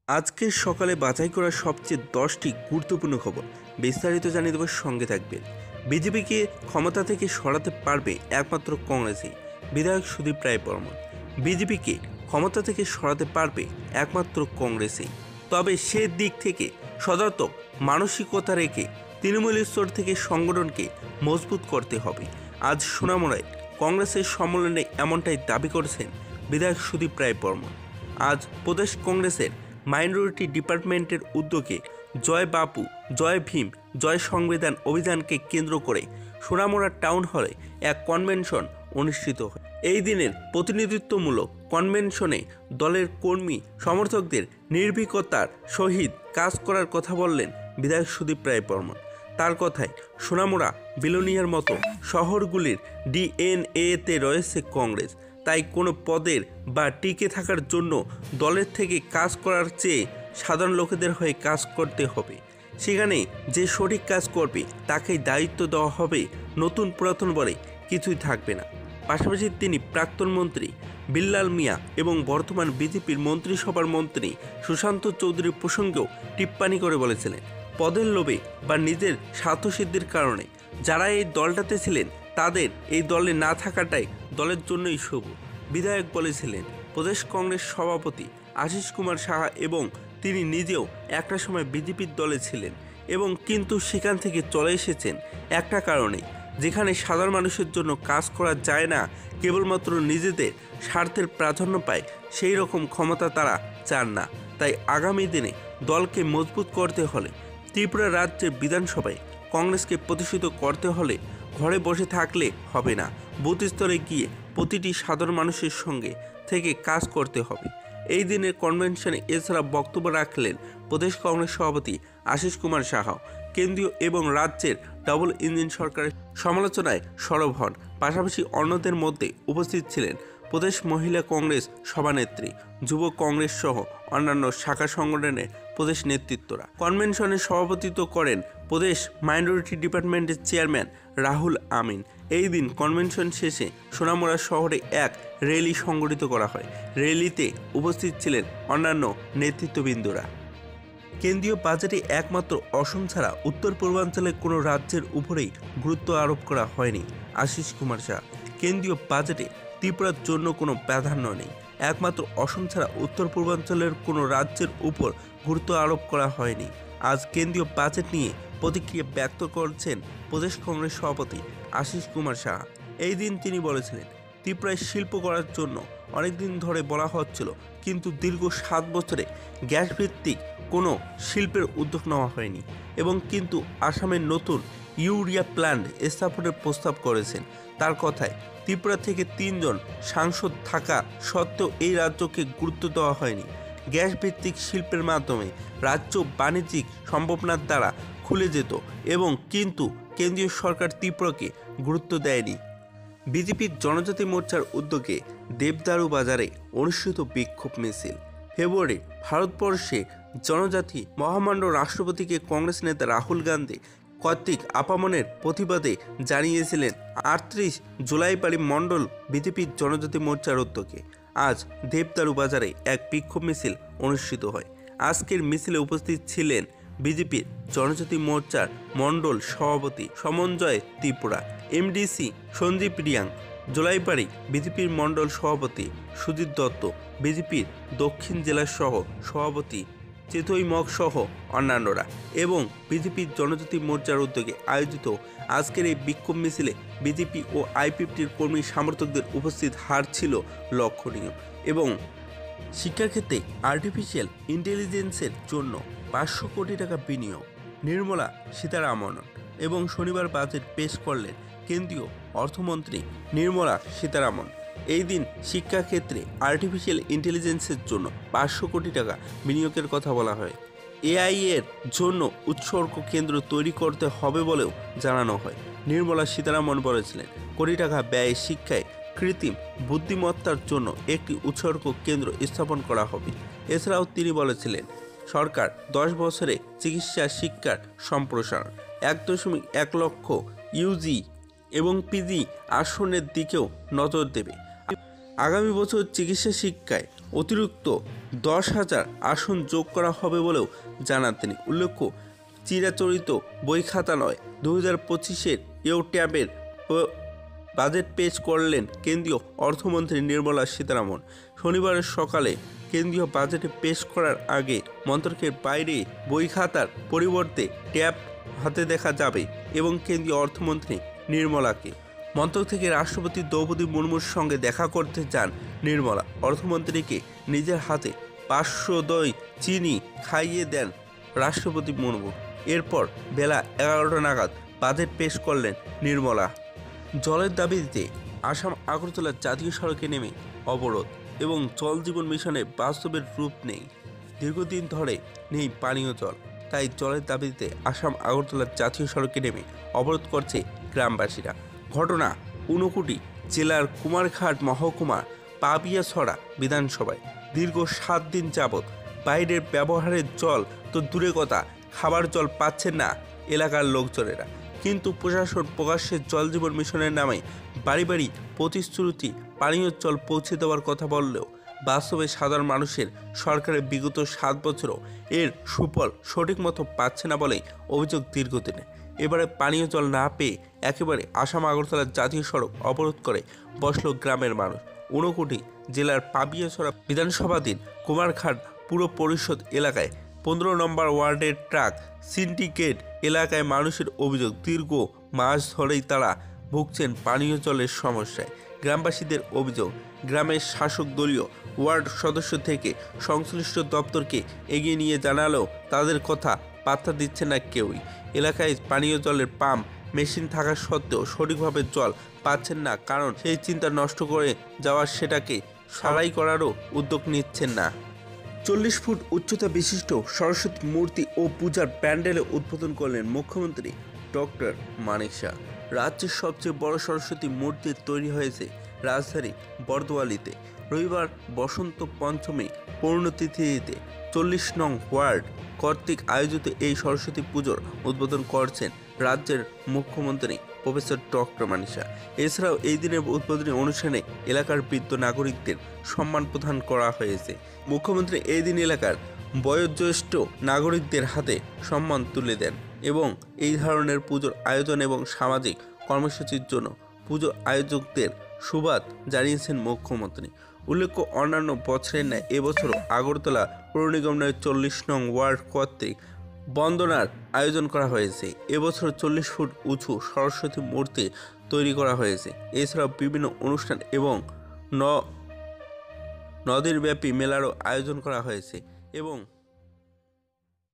আজকের সকালে বাছাই করা সবচেয়ে 10টি গুরুত্বপূর্ণ খবর বিস্তারিত জানিয়ে দেওয়ার সঙ্গে থাকবেন। বিজেপিকে ক্ষমতা থেকে সরাতে পারবে একমাত্র কংগ্রেসই, বিধায়ক সুদীপ রায় বর্মন। বিজেপিকে ক্ষমতা থেকে সরাতে পারবে একমাত্র কংগ্রেসই, তবে সে দিক থেকে সদর্থক মানসিকতা রেখে তৃণমূল স্তর থেকে সংগঠনকে মজবুত করতে হবে। আজ সোনামুড়ায় কংগ্রেসের সম্মেলনে এমনটাই দাবি করেছেন বিধায়ক সুদীপ রায় বর্মন। আজ প্রদেশ কংগ্রেসের মাইনরিটি ডিপার্টমেন্টের উদ্যোগে জয় বাপু, জয় ভীম, জয় সংবিধান অভিযানকে কেন্দ্র করে সোনামুড়া টাউন হলে এক কনভেনশন অনুষ্ঠিত হয়। এই দিনের প্রতিনিধিত্বমূলক কনভেনশনে দলের কর্মী সমর্থকদের নির্ভীকতার সহিত কাজ করার কথা বললেন বিধায়ক সুদীপ রায় বর্মন। তার কথায় সোনামুড়া, বিলোনিয়ার মতো শহরগুলির ডিএনএতে রয়েছে কংগ্রেস, তাই কোনো পদের বা টিকে থাকার জন্য দলের থেকে কাজ করার চেয়ে সাধারণ লোকেদের হয়ে কাজ করতে হবে। সেখানে যে সঠিক কাজ করবে তাকেই দায়িত্ব দেওয়া হবে, নতুন পুরাতন বলে কিছুই থাকবে না। পাশাপাশি তিনি প্রাক্তন মন্ত্রী বিল্লাল মিয়া এবং বর্তমান বিজেপির মন্ত্রিসভার মন্ত্রী সুশান্ত চৌধুরীর প্রসঙ্গেও টিপ্পানি করে বলেছিলেন, পদের লোভে বা নিজের স্বার্থসিদ্ধির কারণে যারা এই দলটাতে ছিলেন তাদের এই দলে না থাকাটাই দলের জন্যই শুভ। বিধায়ক বলেছিলেন, প্রদেশ কংগ্রেস সভাপতি আশিস কুমার সাহা এবং তিনি নিজেও একটা সময় বিজেপির দলে ছিলেন এবং কিন্তু সেখান থেকে চলে এসেছেন একটা কারণে, যেখানে সাধারণ মানুষের জন্য কাজ করা যায় না, কেবলমাত্র নিজেদের স্বার্থের প্রাধান্য পায়, সেই রকম ক্ষমতা তারা চান না। তাই আগামী দিনে দলকে মজবুত করতে হলে, ত্রিপুরা রাজ্যের বিধানসভায় কংগ্রেসকে প্রতিষ্ঠিত করতে হলে ঘরে বসে থাকলে হবে না, বুথ স্তরে গিয়ে প্রতিটি সাধারণ মানুষের সঙ্গে থেকে কাজ করতে হবে। এই দিনের কনভেনশনে এছাড়া বক্তব্য রাখলেন প্রদেশ কংগ্রেস সভাপতি আশিস কুমার সাহা। কেন্দ্রীয় এবং রাজ্যের ডাবল ইঞ্জিন সরকারের সমালোচনায় সরব হন। পাশাপাশি অন্যদের মধ্যে উপস্থিত ছিলেন প্রদেশ মহিলা কংগ্রেস সভানেত্রী, যুব কংগ্রেস সহ অন্যান্য শাখা সংগঠনের প্রদেশ নেতৃত্বরা। কনভেনশনে সভাপতিত্ব করেন প্রদেশ মাইনরিটি ডিপার্টমেন্টের চেয়ারম্যান রাহুল আমিন। এই দিন কনভেনশন শেষে সোনামুড়া শহরে এক র্যালি সংগঠিত করা হয়। র্যালিতে উপস্থিত ছিলেন অন্যান্য নেতৃত্ববৃন্দরা। কেন্দ্রীয় বাজেটে একমাত্র অসম ছাড়া উত্তর পূর্বাঞ্চলের কোনো রাজ্যের উপরেই গুরুত্ব আরোপ করা হয়নি আশিস কুমার শাহ। কেন্দ্রীয় বাজেটে ত্রিপুরার জন্য কোনো প্রাধান্য নেই, একমাত্র অসম ছাড়া উত্তর পূর্বাঞ্চলের কোনো রাজ্যের উপর গুরুত্ব আরোপ করা হয়নি। আজ কেন্দ্রীয় বাজেট নিয়ে প্রতিক্রিয়া ব্যক্ত করছেন প্রদেশ কংগ্রেস সভাপতি আশিস কুমার শাহ। এই দিন তিনি বলেছিলেন, ত্রিপুরায় শিল্প করার জন্য অনেকদিন ধরে বলা হচ্ছিল, কিন্তু দীর্ঘ 7 বছরে গ্যাস ভিত্তিক কোনো শিল্পের উদ্যোগ নেওয়া হয়নি এবং কিন্তু আসামের নতুন ইউরিয়া প্ল্যান্ট স্থাপনের প্রস্তাব করেছেন। তার কথায় ত্রিপুরা থেকে 3 জন সাংসদ থাকা সত্ত্বেও এই রাজ্যকে গুরুত্ব দেওয়া হয়নি। গ্যাস ভিত্তিক শিল্পের মাধ্যমে রাজ্য বাণিজ্যিক সম্ভাবনার দ্বারা খুলে যেত এবং কিন্তু কেন্দ্রীয় সরকার ত্রিপুরাকে গুরুত্ব দেয়নি। বিজেপির জনজাতি মোর্চার উদ্যোগে দেবদারু বাজারে অনুষ্ঠিত বিক্ষোভ মিছিল। ফেব্রুয়ারি ভারতবর্ষে জনজাতি মহামান্য রাষ্ট্রপতিকে কংগ্রেস নেতা রাহুল গান্ধী কর্তৃক আপামনের প্রতিবাদে জানিয়েছিলেন 38 জুলাইবাড়ি মণ্ডল বিজেপির জনজাতি মোর্চার উদ্যোগে আজ দেবদারু বাজারে এক বিক্ষোভ মিছিল অনুষ্ঠিত হয়। আজকের মিছিলে উপস্থিত ছিলেন বিজেপির জনজাতি মোর্চার মণ্ডল সভাপতি সমঞ্জয় ত্রিপুরা, এমডিসি সঞ্জীব রিয়াং, জোলাইবাড়ি বিজেপির মণ্ডল সভাপতি সুজিত দত্ত, বিজেপির দক্ষিণ জেলার সহ সভাপতি চেতই মগ সহ অন্যান্যরা এবং বিজেপির জনজাতি মোর্চার উদ্যোগে আয়োজিত আজকের এই বিক্ষোভ মিছিলে বিজেপি ও আইপিএফটির কর্মী সমর্থকদের উপস্থিত হার ছিল লক্ষণীয়। এবং শিক্ষাক্ষেত্রে আর্টিফিশিয়াল ইন্টেলিজেন্সের জন্য 500 কোটি টাকা বিনিয়োগ, নির্মলা সীতারামন এবং শনিবার বাজেট পেশ করলেন কেন্দ্রীয় অর্থমন্ত্রী নির্মলা সীতারামন। এই দিন শিক্ষাক্ষেত্রে আর্টিফিশিয়াল ইন্টেলিজেন্সের জন্য 500 কোটি টাকা বিনিয়োগের কথা বলা হয়। এআই এর জন্য উৎসর্গ কেন্দ্র তৈরি করতে হবে বলেও জানানো হয়। নির্মলা সীতারামন বলেছিলেন, কোটি টাকা ব্যয়ে শিক্ষায় কৃত্রিম বুদ্ধিমত্তার জন্য একটি উৎসর্গ কেন্দ্র স্থাপন করা হবে। এছাড়াও তিনি বলেছিলেন, সরকার 10 বছরে চিকিৎসা শিক্ষার সম্প্রসারণ 1.1 লক্ষ ইউজি এবং পিজি আসনের দিকেও নজর দেবে। আগামী বছর চিকিৎসা শিক্ষায় অতিরিক্ত 10,000 আসন যোগ করা হবে বলেও জানান তিনি। উল্লেখ্য, চিরাচরিত বই খাতা নয়, 2025-এর ইউট্যাবের বাজেট পেশ করলেন কেন্দ্রীয় অর্থমন্ত্রী নির্মলা সীতারামন। শনিবারের সকালে কেন্দ্রীয় বাজেটে পেশ করার আগে মন্ত্রকের বাইরে বই খাতার পরিবর্তে ট্যাব হাতে দেখা যাবে এবং কেন্দ্রীয় অর্থমন্ত্রী নির্মলাকে মন্ত্রক থেকে রাষ্ট্রপতি দ্রৌপদী মুর্মুর সঙ্গে দেখা করতে যান নির্মলা। অর্থমন্ত্রীকে নিজের হাতে 500 দই চিনি খাইয়ে দেন রাষ্ট্রপতি মুর্মু। এরপর বেলা 11টা নাগাদ বাজেট পেশ করলেন নির্মলা। জলের দাবিতে আসাম আগরতলা জাতীয় সড়কে নেমে অবরোধ এবং জল জীবন মিশনে বাস্তবের রূপ নেই। দীর্ঘদিন ধরে নেই পানীয় জল, তাই জলের দাবিতে আসাম আগরতলা জাতীয় সড়কে নেমে অবরোধ করছে গ্রামবাসীরা। ঘটনা ঊনকোটি জেলার কুমারঘাট মহকুমার পাবিয়াছড়া বিধানসভায়। দীর্ঘ 7 দিন যাবৎ বাইরের ব্যবহারের জল তো দূরে কথা, খাবার জল পাচ্ছেন না এলাকার লোকজনেরা। কিন্তু প্রশাসন প্রকাশ্যে জল জীবন মিশনের নামে বাড়ি বাড়ি প্রতিশ্রুতি পানীয় জল পৌঁছে দেওয়ার কথা বললেও বাস্তবে সাধারণ মানুষের সরকারের বিগত 7 বছরও এর সুফল সঠিক মতো পাচ্ছে না বলেই অভিযোগ দীর্ঘদিনের। এবারে পানীয় জল না পেয়ে একেবারে আসাম আগরতলা জাতীয় সড়ক অবরোধ করে বসল গ্রামের মানুষ। ঊনকোটি জেলার পাবিয়াছড়া বিধানসভাধীন কুমারঘাট পুর পরিষদ এলাকায় 15 নম্বর ওয়ার্ডের ট্রাক সিন্ডিকেট এলাকায় মানুষের অভিযোগ, দীর্ঘ মাস ধরেই তারা ভুগছেন পানীয় জলের সমস্যায়। গ্রামবাসীদের অভিযোগ, গ্রামের শাসক দলীয় ওয়ার্ড সদস্য থেকে সংশ্লিষ্ট দপ্তরকে এগিয়ে নিয়ে জানালেও তাদের কথা পাত্তা দিচ্ছে না কেউই। এলাকায় পানীয় জলের পাম্প মেশিন থাকা সত্ত্বেও সঠিকভাবে জল পাচ্ছেন না, কারণ সেই চিন্তা নষ্ট করে যাওয়ার সেটাকে সারাই করারও উদ্যোগ নিচ্ছেন না। 40 ফুট উচ্চতা বিশিষ্ট সরস্বতী মূর্তি ও পূজার প্যান্ডেলে উদ্বোধন করলেন মুখ্যমন্ত্রী ডক্টর মানিক শাহ। রাজ্যের সবচেয়ে বড় সরস্বতী মূর্তি তৈরি হয়েছে রাজধানী বরদোয়ালিতে। রবিবার বসন্ত পঞ্চমী পূর্ণতিথিতে 40 নং ওয়ার্ড কর্তৃক আয়োজিত এই সরস্বতী পুজোর উদ্বোধন করছেন রাজ্যের মুখ্যমন্ত্রী প্রফেসর ডক্টর মানিক শাহ। এছাড়াও এই দিনের উদ্বোধনী অনুষ্ঠানে এলাকার বৃদ্ধ নাগরিকদের সম্মান প্রদান করা হয়েছে। মুখ্যমন্ত্রী এই দিন এলাকার বয়োজ্যেষ্ঠ নাগরিকদের হাতে সম্মান তুলে দেন এবং এই ধরনের পুজোর আয়োজন এবং সামাজিক কর্মসূচির জন্য পুজো আয়োজকদের সুবাদ জানিয়েছেন মুখ্যমন্ত্রী। উল্লেখ্য, অন্যান্য বছরের ন্যায় এবছরও আগরতলা পৌর নিগমের 40 নং ওয়ার্ড কর্তৃক বন্দনার আয়োজন করা হয়েছে। এবছর 40 ফুট উঁচু সরস্বতী মূর্তি তৈরি করা হয়েছে। এছাড়াও বিভিন্ন অনুষ্ঠান এবং নদীব্যাপী মেলারও আয়োজন করা হয়েছে এবং